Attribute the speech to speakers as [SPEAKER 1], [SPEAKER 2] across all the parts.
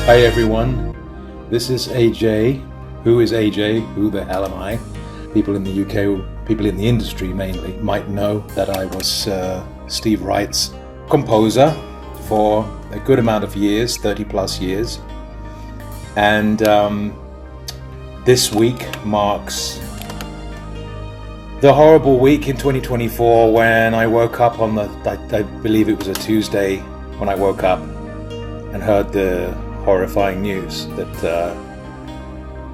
[SPEAKER 1] Hi everyone, this is AJ. Who is AJ? Who the hell am I? People in the UK, people in the industry mainly, might know that I was Steve Wright's composer for a good amount of years, 30 plus years. And this week marks the horrible week in 2024 when I woke up on I believe it was a Tuesday when I woke up and heard the horrifying news that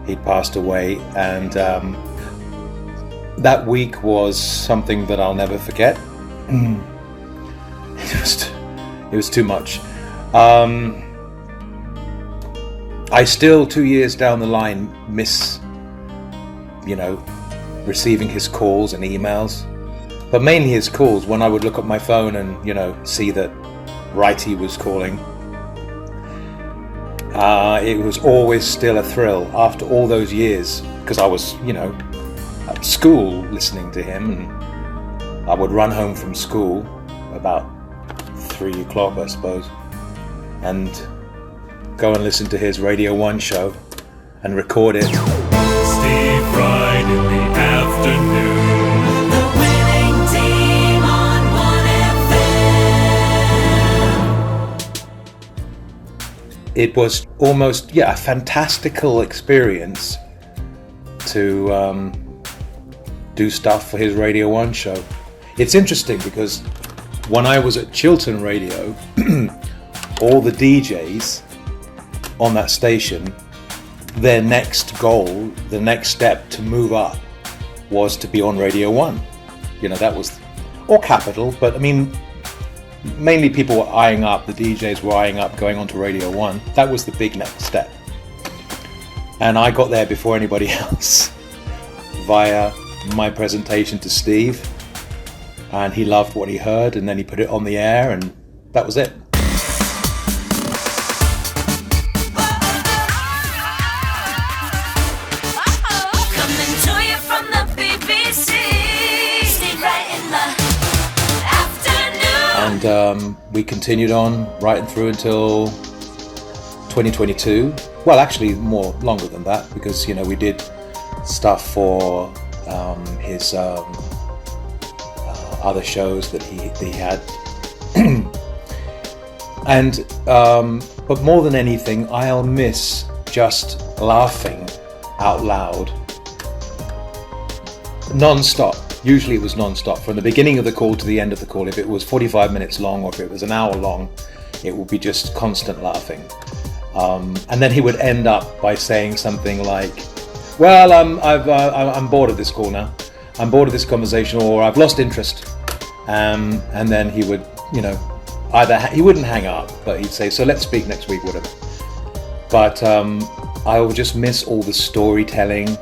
[SPEAKER 1] he'd passed away. And that week was something that I'll never forget. It was too much. I still, 2 years down the line, miss, receiving his calls and emails, but mainly his calls. When I would look at my phone and, see that Wrighty was calling, it was always still a thrill after all those years, because I was, at school listening to him, and I would run home from school about 3 o'clock, I suppose, and go and listen to his Radio 1 show and record it.
[SPEAKER 2] Steve Wright in the afternoon.
[SPEAKER 3] The winning team on 1FM.
[SPEAKER 1] It was almost, a fantastical experience to do stuff for his Radio 1 show. It's interesting because when I was at Chiltern Radio, all the DJs on that station, their next goal, the next step to move up was to be on Radio 1. That was, or Capital, but I mean, mainly people were eyeing up, the DJs were eyeing up going on to Radio 1. That was the big next step. And I got there before anybody else via my presentation to Steve. And he loved what he heard, and then he put it on the air, and that was it. And we continued on right through until 2022. Well, actually longer than that, because we did stuff for his other shows that he had. And but more than anything, I'll miss just laughing out loud non-stop. Usually it was non-stop from the beginning of the call to the end of the call. If it was 45 minutes long or if it was an hour long, it would be just constant laughing. And then he would end up by saying something like, well, I'm bored of this call now. I'm bored of this conversation, or I've lost interest. And then he would, either he wouldn't hang up, but he'd say, so let's speak next week, whatever. But I would just miss all the storytelling.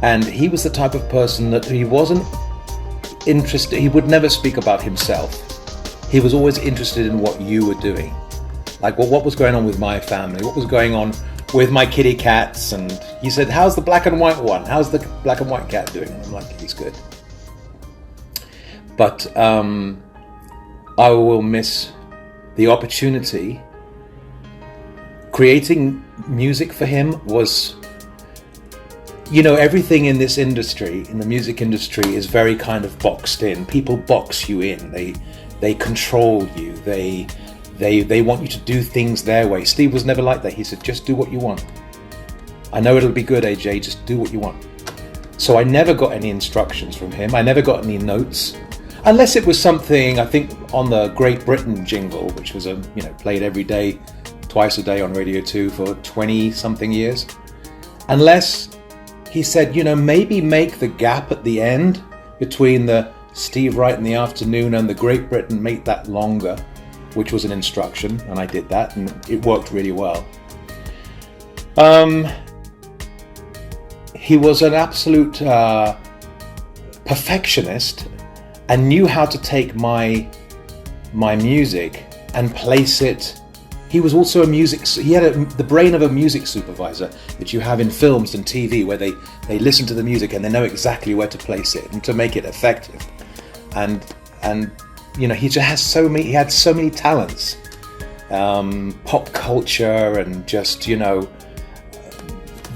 [SPEAKER 1] And he was the type of person that he wasn't interested, he would never speak about himself. He was always interested in what you were doing. Like, what was going on with my family? What was going on with my kitty cats? And he said, how's the black and white one? How's the black and white cat doing? And I'm like, he's good. But I will miss the opportunity. Creating music for him was, everything in this industry, in the music industry, is very kind of boxed in. People box you in. They control you. They want you to do things their way. Steve was never like that. He said, just do what you want. I know it'll be good, AJ, just do what you want. So I never got any instructions from him. I never got any notes. Unless it was something, I think, on the Great Britain jingle, which was played every day, twice a day on Radio 2 for 20-something years. Unless he said, maybe make the gap at the end between the Steve Wright in the afternoon and the Great Britain, make that longer, which was an instruction, and I did that, and it worked really well. He was an absolute perfectionist and knew how to take my music and place it. He was also he had the brain of a music supervisor that you have in films and TV, where they listen to the music and they know exactly where to place it and to make it effective. And he just has he had so many talents. pop culture and just, you know,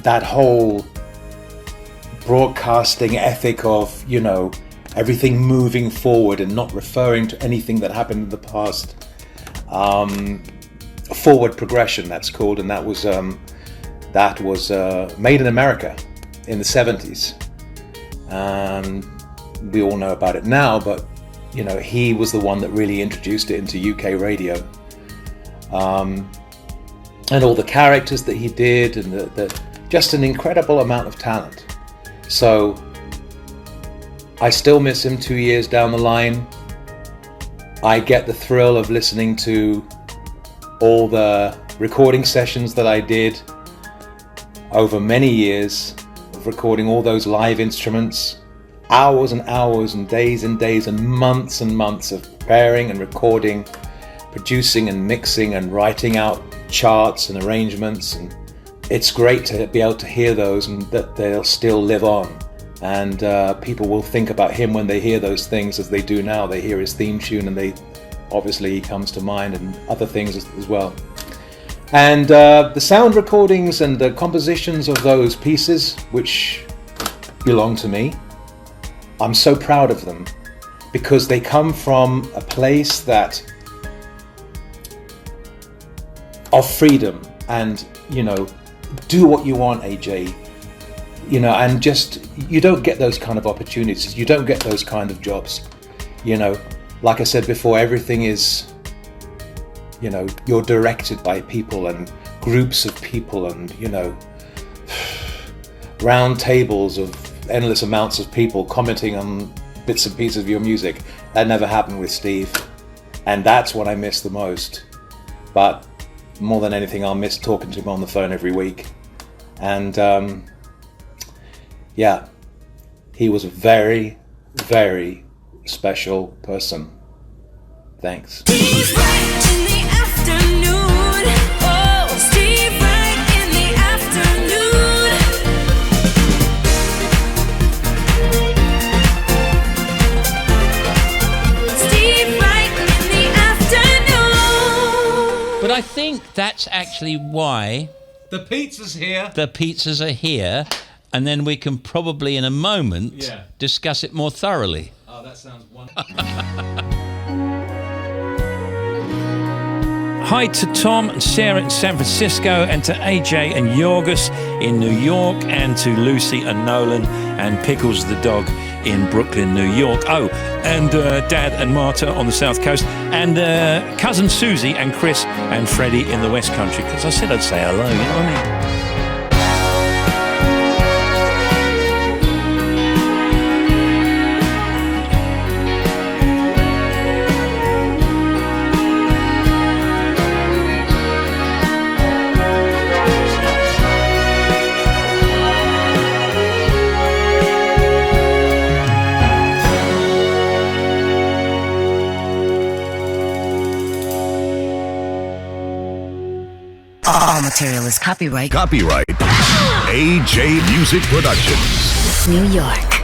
[SPEAKER 1] that whole broadcasting ethic of, you know, everything moving forward and not referring to anything that happened in the past. Forward progression, that's called, and that was made in America in the 70s. And we all know about it now, but you know, he was the one that really introduced it into UK radio. And all the characters that he did, and the just an incredible amount of talent. So I still miss him 2 years down the line. I get the thrill of listening to all the recording sessions that I did over many years of recording all those live instruments, hours and hours and days and months of preparing and recording, producing and mixing and writing out charts and arrangements. And it's great to be able to hear those and that they'll still live on. And people will think about him when they hear those things, as they do now. They hear his theme tune and they obviously he comes to mind, and other things as well. And the sound recordings and the compositions of those pieces, which belong to me, I'm so proud of them, because they come from a place that of freedom and, you know, do what you want, AJ, you know, and just, you don't get those kind of opportunities, you don't get those kind of jobs, you know. Like I said before, everything is, you know, you're directed by people and groups of people and, you know, round tables of endless amounts of people commenting on bits and pieces of your music. That never happened with Steve, and that's what I miss the most. But more than anything, I'll miss talking to him on the phone every week. And yeah, he was a very, very special person. Thanks.
[SPEAKER 3] Steve Wright in the afternoon. Oh, Steve Wright in the afternoon. Steve Wright in the afternoon.
[SPEAKER 4] But I think that's actually why
[SPEAKER 1] The pizza's here.
[SPEAKER 4] the pizzas are here, and then we can probably in a moment discuss it more thoroughly.
[SPEAKER 1] Oh, that sounds wonderful.
[SPEAKER 5] Hi to Tom and Sarah in San Francisco, and to AJ and Yiorgos in New York, and to Lucy and Nolan and Pickles the dog in Brooklyn, New York. Oh, and Dad and Marta on the South Coast, and cousin Susie and Chris and Freddie in the West Country, because I said I'd say hello, you know what I mean?
[SPEAKER 6] All material is copyright
[SPEAKER 7] Copyright AJ Music Productions.
[SPEAKER 6] New York.